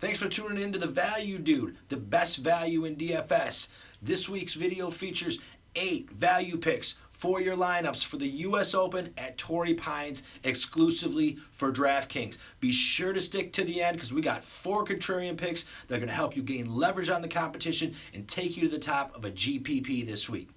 Thanks for tuning in to The Value Dude, the best value in DFS. This week's video features 8 value picks for your lineups for the U.S. Open at Torrey Pines exclusively for DraftKings. Be sure to stick to the end because we got 4 contrarian picks that are going to help you gain leverage on the competition and take you to the top of a GPP this week.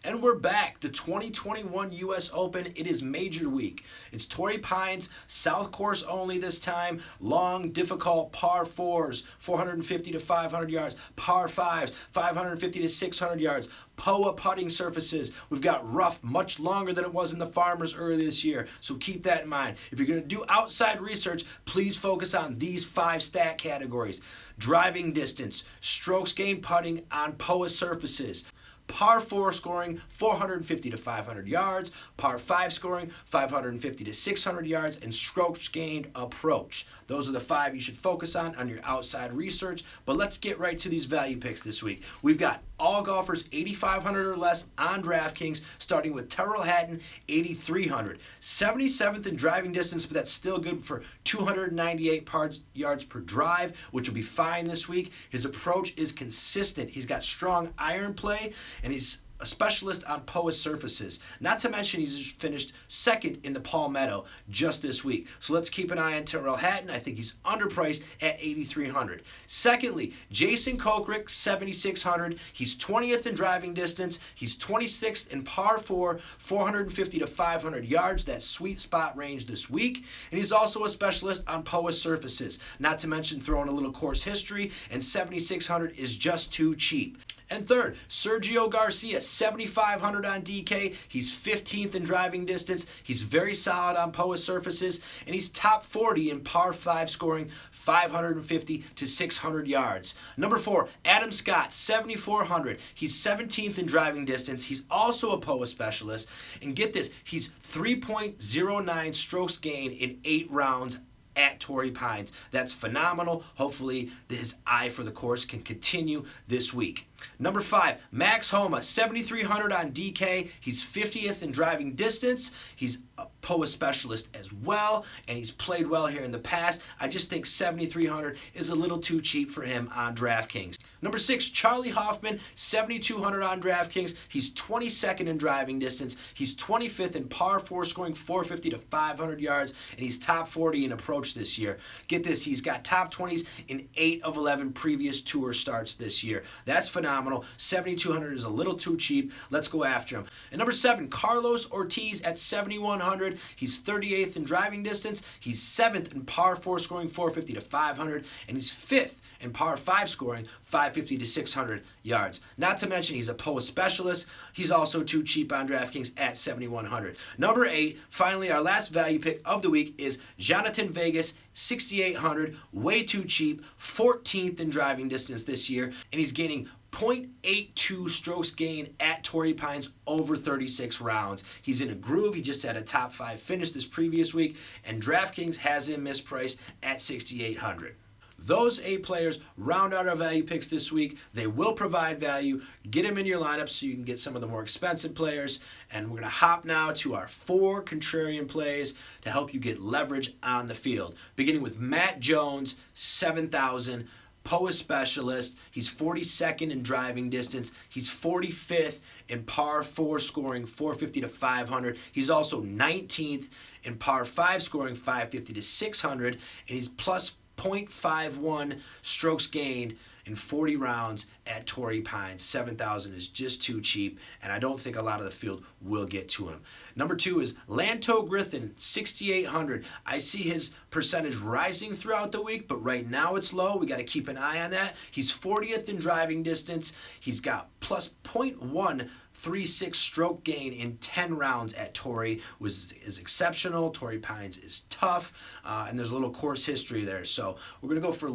And we're back. The 2021 U.S. Open, it is major week. It's Torrey Pines, South Course only this time. Long, difficult par 4s, 450 to 500 yards. Par 5s, 550 to 600 yards. POA putting surfaces. We've got rough, much longer than it was in the Farmers early this year, so keep that in mind. If you're going to do outside research, please focus on these 5 stat categories. Driving distance, strokes gained putting on POA surfaces. Par 4 scoring 450 to 500 yards, par 5 scoring 550 to 600 yards, and strokes gained approach. Those are the 5 you should focus on your outside research. But let's get right to these value picks this week. We've got all golfers 8,500 or less on DraftKings, starting with Terrell Hatton 8,300. 77th in driving distance, but that's still good for 298 yards per drive, which will be fine this week. His approach is consistent. He's got strong iron play, and he's a specialist on POA surfaces. Not to mention he's finished second in the Palmetto just this week. So let's keep an eye on Terrell Hatton. I think he's underpriced at 8,300. Secondly, Jason Kokrak, 7,600. He's 20th in driving distance. He's 26th in par 4, 450 to 500 yards. That sweet spot range this week. And he's also a specialist on POA surfaces. Not to mention throwing a little course history, and 7,600 is just too cheap. And third, Sergio Garcia, 7,500 on DK. He's 15th in driving distance. He's very solid on POA surfaces, and he's top 40 in par 5 scoring, 550 to 600 yards. Number 4, Adam Scott, 7,400. He's 17th in driving distance. He's also a POA specialist. And get this, he's 3.09 strokes gained in 8 rounds at Torrey Pines. That's phenomenal. Hopefully his eye for the course can continue this week. Number 5, Max Homa, 7,300 on DK. He's 50th in driving distance. He's a POA specialist as well, and he's played well here in the past. I just think 7,300 is a little too cheap for him on DraftKings. Number 6, Charlie Hoffman, 7,200 on DraftKings. He's 22nd in driving distance. He's 25th in par 4 scoring, 450 to 500 yards, and he's top 40 in approach this year. Get this, he's got top 20s in 8 of 11 previous tour starts this year. That's phenomenal. 7,200 is a little too cheap. Let's go after him. And number 7, Carlos Ortiz at 7,100. He's 38th in driving distance. He's 7th in par 4 scoring, 450 to 500, and he's 5th in par 5 scoring, 550 to 600 yards. Not to mention he's a POA specialist. He's also too cheap on DraftKings at 7,100. Number 8, finally our last value pick of the week, is Jonathan Vegas, 6,800. Way too cheap. 14th in driving distance this year, and he's gaining 0.82 strokes gained at Torrey Pines over 36 rounds. He's in a groove. He just had a top 5 finish this previous week, and DraftKings has him mispriced at 6,800. Those 8 players round out our value picks this week. They will provide value. Get them in your lineup so you can get some of the more expensive players. And we're going to hop now to our 4 contrarian plays to help you get leverage on the field. Beginning with Matt Jones, 7,000. POA specialist. He's 42nd in driving distance. He's 45th in par 4 scoring, 450 to 500. He's also 19th in par 5 scoring, 550 to 600, and he's plus 0.51 strokes gained in 40 rounds at Torrey Pines. 7,000 is just too cheap, and I don't think a lot of the field will get to him. Number 2 is Griffin, 6,800. I see his percentage rising throughout the week, but right now it's low. We got to keep an eye on that. He's 40th in driving distance. He's got plus 0.136 stroke gain in 10 rounds at Torrey, which is exceptional. Torrey Pines is tough, and there's a little course history there. So we're going to go for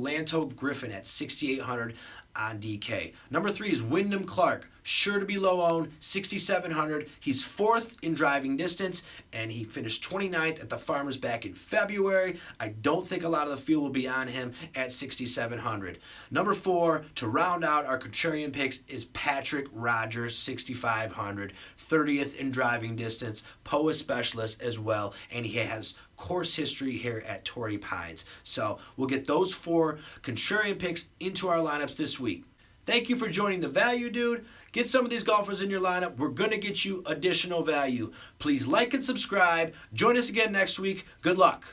Griffin at 6,800 on DK. Number 3 is Wyndham Clark, sure to be low owned, 6,700. He's fourth in driving distance, and he finished 29th at the Farmers back in February. I don't think a lot of the field will be on him at 6,700. Number 4, to round out our Contrarian picks, is Patrick Rodgers, 6,500. 30th in driving distance, POA specialist as well, and he has course history here at Torrey Pines. So we'll get those 4 Contrarian picks into our lineups this week. Thank you for joining the Value Dude. Get some of these golfers in your lineup. We're going to get you additional value. Please like and subscribe. Join us again next week. Good luck.